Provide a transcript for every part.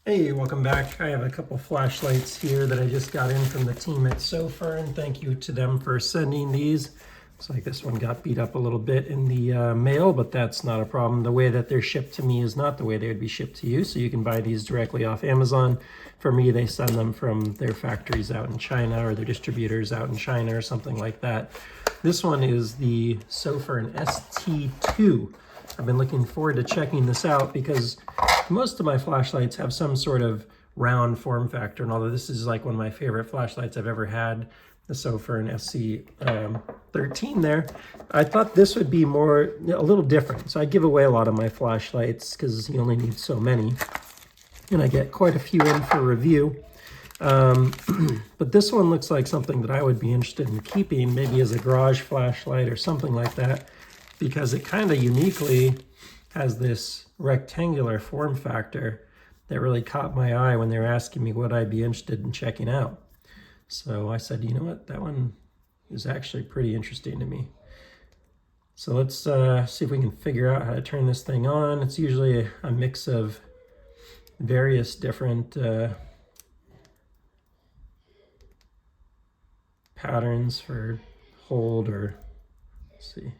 Hey, welcome back. I have a couple flashlights here that I just got in from the team at Sofirn. Thank you to them for sending these. Looks like this one got beat up a little bit in the mail, but that's not a problem. The way that they're shipped to me is not the way they would be shipped to you, so you can buy these directly off Amazon. For me, they send them from their factories out in China or their distributors out in China or something like that. This one is the Sofirn ST2. I've been looking forward to checking this out because most of my flashlights have some sort of round form factor, and although this is like one of my favorite flashlights I've ever had, the Sofirn SC13 there, I thought this would be a little different. So I give away a lot of my flashlights because you only need so many, and I get quite a few in for review. But this one looks like something that I would be interested in keeping, maybe as a garage flashlight or something like that, because it kind of uniquely has this rectangular form factor that really caught my eye when they were asking me what I'd be interested in checking out. So I said, you know what, that one is actually pretty interesting to me. So let's see if we can figure out how to turn this thing on. It's usually a mix of various different patterns for hold, or let's see.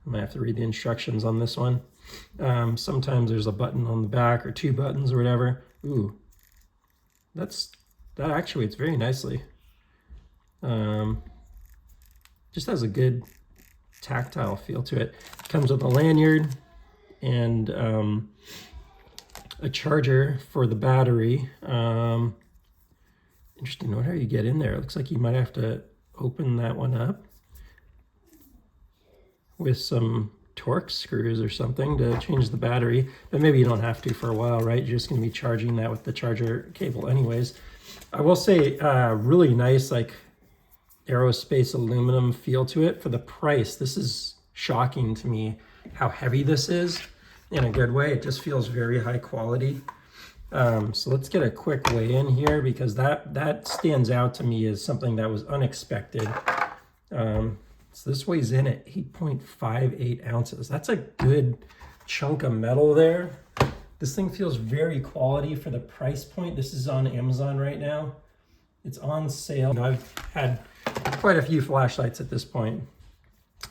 I might have to read the instructions on this one. Sometimes there's a button on the back or two buttons or whatever. Ooh, that actuates very nicely. Just has a good tactile feel to it. It comes with a lanyard and a charger for the battery. Interesting, what how you get in there? It looks like you might have to open that one up with some Torx screws or something to change the battery, but maybe you don't have to for a while, right? You're just going to be charging that with the charger cable anyways. I will say really nice, like aerospace aluminum feel to it for the price. This is shocking to me how heavy this is in a good way. It just feels very high quality. So let's get a quick weigh in here, because that stands out to me as something that was unexpected. So this weighs in at 8.58 ounces. That's a good chunk of metal there. This thing feels very quality for the price point. This is on Amazon right now. It's on sale. I've had quite a few flashlights at this point.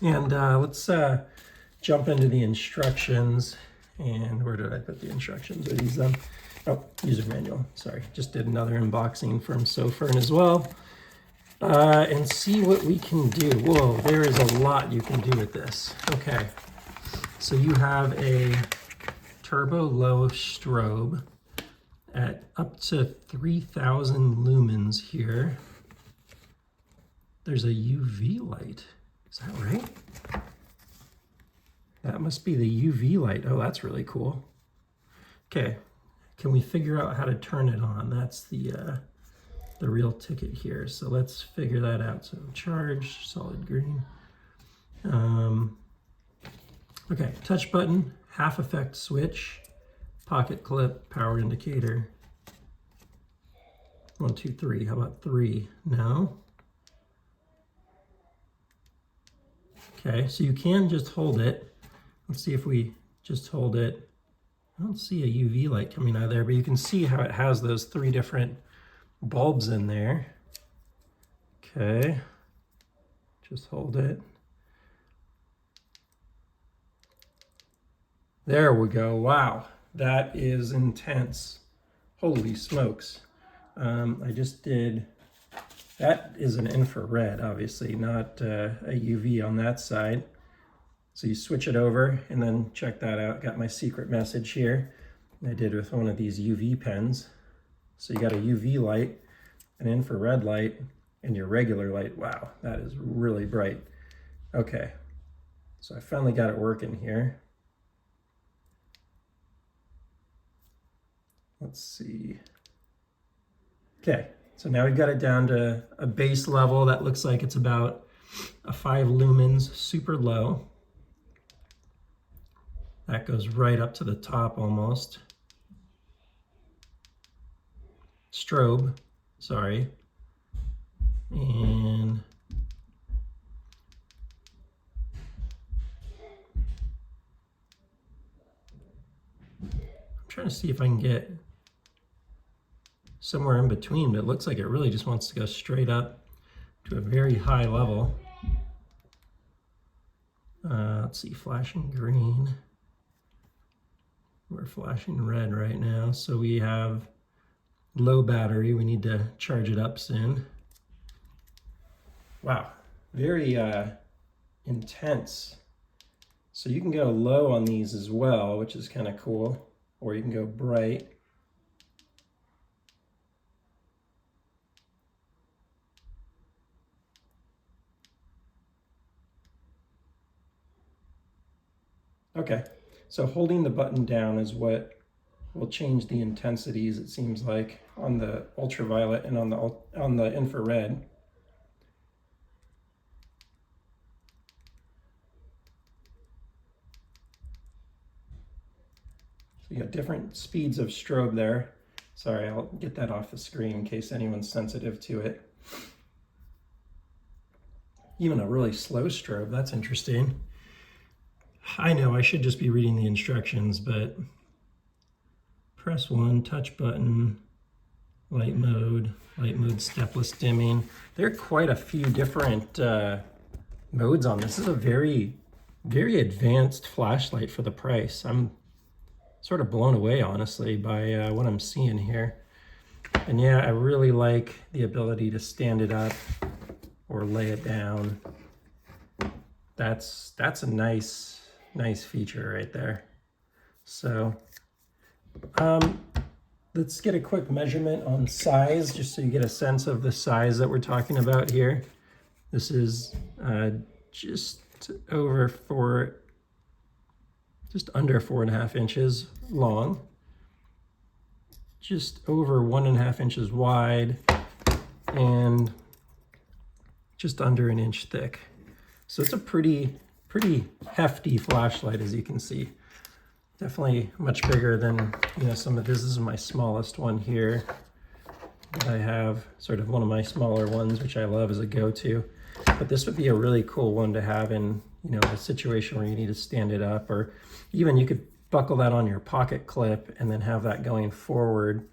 And let's jump into the instructions. And where did I put the instructions? Are these them? Oh, user manual. Sorry, just did another unboxing from Sofirn as well. And see what we can do. Whoa, there is a lot you can do with this. Okay, so you have a turbo low strobe at up to 3,000 lumens here. There's a UV light. Is that right? That must be the UV light. Oh, that's really cool. Okay, can we figure out how to turn it on? That's the real ticket here. So let's figure that out. So charge, solid green. Okay, touch button, half effect switch, pocket clip, power indicator. 1, 2, 3. How about 3? No. Okay, so you can just hold it. Let's see if we just hold it. I don't see a UV light coming out of there, but you can see how it has those 3 different bulbs in there. Okay, just hold it. There we go. Wow, that is intense. Holy smokes. I just did, that is an infrared, obviously, not a UV on that side. So you switch it over and then check that out. Got my secret message here. I did with one of these UV pens. So you got a UV light, an infrared light, and your regular light. Wow, that is really bright. Okay, so I finally got it working here. Let's see. Okay, so now we've got it down to a base level that looks like it's about a 5 lumens, super low. That goes right up to the top almost. Strobe, sorry. And I'm trying to see if I can get somewhere in between, but it looks like it really just wants to go straight up to a very high level. Let's see, flashing green. We're flashing red right now, so we have low battery. We need to charge it up soon. Wow, very intense. So you can go low on these as well, which is kind of cool, or you can go bright. Okay, so holding the button down is what will change the intensities, it seems like, on the ultraviolet and on the infrared. So you got different speeds of strobe there. Sorry, I'll get that off the screen in case anyone's sensitive to it. Even a really slow strobe, that's interesting. I know I should just be reading the instructions, but press 1, touch button, light mode, stepless dimming. There are quite a few different modes on this. This is a very, very advanced flashlight for the price. I'm sort of blown away, honestly, by what I'm seeing here. And yeah, I really like the ability to stand it up or lay it down. That's a nice feature right there. So let's get a quick measurement on size, just so you get a sense of the size that we're talking about here. This is just under 4.5 inches long, just over 1.5 inches wide, and just under an inch thick. So it's a pretty hefty flashlight, as you can see. Definitely much bigger than, some of this. Is my smallest one here. I have sort of one of my smaller ones, which I love as a go-to. But this would be a really cool one to have in, a situation where you need to stand it up, or even you could buckle that on your pocket clip and then have that going forward.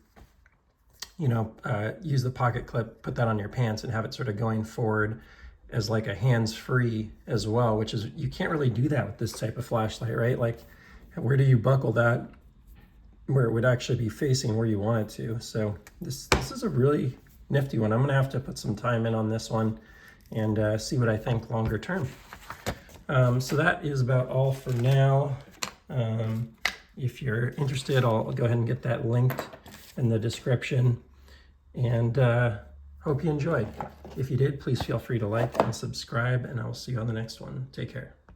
Use the pocket clip, put that on your pants and have it sort of going forward as like a hands-free as well, which is, you can't really do that with this type of flashlight, right? Like, where do you buckle that where it would actually be facing where you want it to? So this is a really nifty one. I'm gonna have to put some time in on this one and see what I think longer term. So that is about all for now. If you're interested, I'll go ahead and get that linked in the description, and hope you enjoyed. If you did, please feel free to like and subscribe, and I will see you on the next one. Take care.